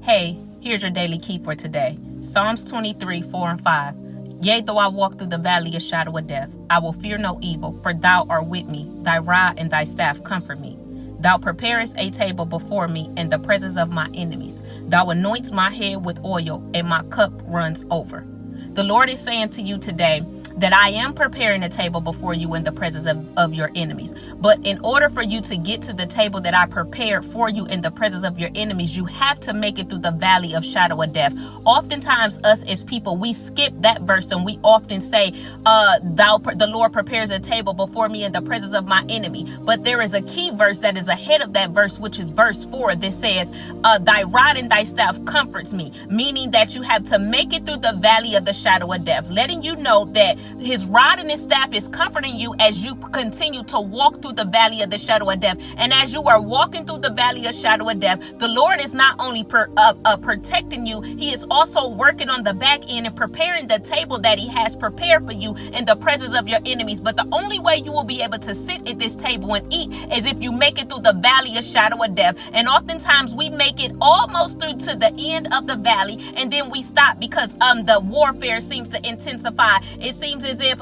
Hey, here's your daily key for today. Psalms 23, 4 and 5. Yea, though I walk through the valley of shadow of death, I will fear no evil, for thou art with me. Thy rod and thy staff comfort me. Thou preparest a table before me in the presence of my enemies. Thou anoints my head with oil, and my cup runs over. The Lord is saying to you today that I am preparing a table before you in the presence of your enemies. But in order for you to get to the table that I prepared for you in the presence of your enemies, you have to make it through the valley of shadow of death. Oftentimes, us as people, we skip that verse and we often say, the Lord prepares a table before me in the presence of my enemy. But there is a key verse that is ahead of that verse, which is verse 4, that says, thy rod and thy staff comforts me, meaning that you have to make it through the valley of the shadow of death, letting you know that his rod and his staff is comforting you as you continue to walk through the valley of the shadow of death. And as you are walking through the valley of shadow of death, the Lord is not only protecting you, he is also working on the back end and preparing the table that he has prepared for you in the presence of your enemies. But the only way you will be able to sit at this table and eat is if you make it through the valley of shadow of death. And oftentimes we make it almost through to the end of the valley, and then we stop because the warfare seems to intensify. It seems as if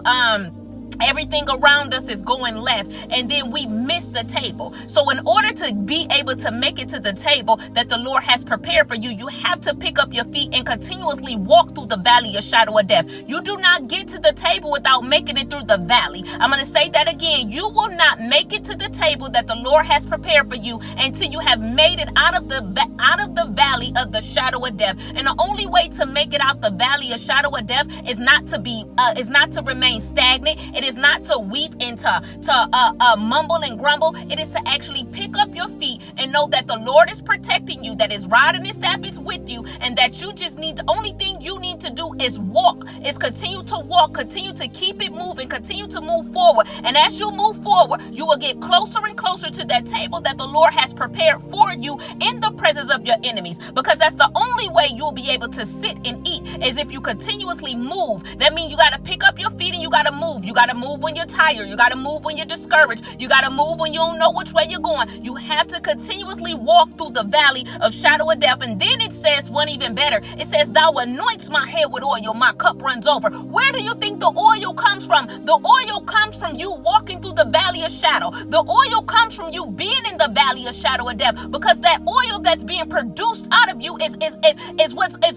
everything around us is going left, and then we miss the table. So in order to be able to make it to the table that the Lord has prepared for you, you have to pick up your feet and continuously walk through the valley of shadow of death. You do not get to the table without making it through the valley. I'm going to say that again. You will not make it to the table that the Lord has prepared for you until you have made it out of the valley of the shadow of death. And the only way to make it out the valley of shadow of death is not to remain stagnant. It is not to weep and to mumble and grumble. It is to actually pick up your feet and know that the Lord is protecting you, that his rod and his staff is with you, and that you just need, the only thing you need to do is walk, is continue to walk, continue to keep it moving, continue to move forward. And as you move forward, you will get closer and closer to that table that the Lord has prepared for you in the presence of your enemies, because that's the only way you'll be able to sit and eat, is if you continuously move. That means you got to pick up your feet and you got to move. You got to move when you're tired. You got to move when you're discouraged. You got to move when you don't know which way you're going. You have to continuously walk through the valley of shadow of death. And then it says one even better. It says, thou anoints my head with oil, my cup runs over. Where do you think the oil comes from? The oil comes from you walking through the valley of shadow. The oil comes from you being in the valley of shadow of death, because that oil that's being produced out of you is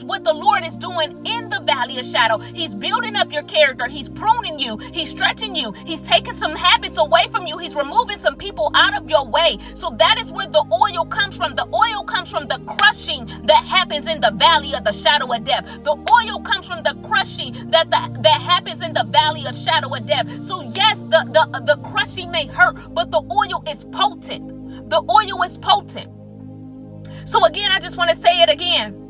what the Lord is doing in the valley of shadow. He's building up your character. He's pruning you. He's stretching you. He's taking some habits away from you. He's removing some people out of your way. So that is where the oil comes from. The oil comes from the crushing that happens in the valley of the shadow of death. The oil comes from the crushing that happens in the valley of shadow of death. So yes, the crushing may hurt, but the oil is potent. The oil is potent. So again, I just want to say it again.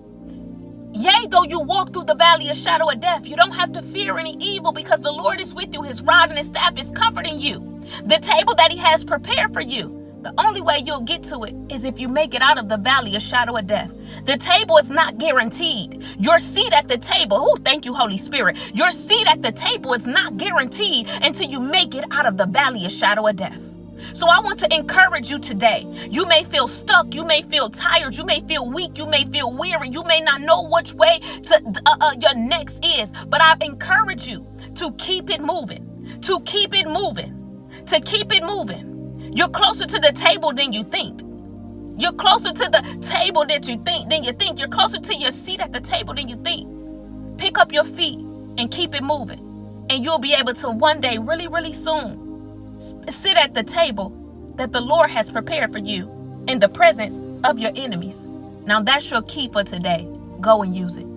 Yea, though you walk through the valley of shadow of death, you don't have to fear any evil, because the Lord is with you. His rod and his staff is comforting you. The table that he has prepared for you, the only way you'll get to it is if you make it out of the valley of shadow of death. The table is not guaranteed. Your seat at the table, thank you, Holy Spirit. Your seat at the table is not guaranteed until you make it out of the valley of shadow of death. So I want to encourage you today. You may feel stuck. You may feel tired. You may feel weak. You may feel weary. You may not know which way your next is. But I encourage you to keep it moving, to keep it moving, to keep it moving. You're closer to the table than you think. You're closer to the table than you think. You're closer to your seat at the table than you think. Pick up your feet and keep it moving. And you'll be able to one day, really, really soon, sit at the table that the Lord has prepared for you in the presence of your enemies. Now that's your key for today. Go and use it.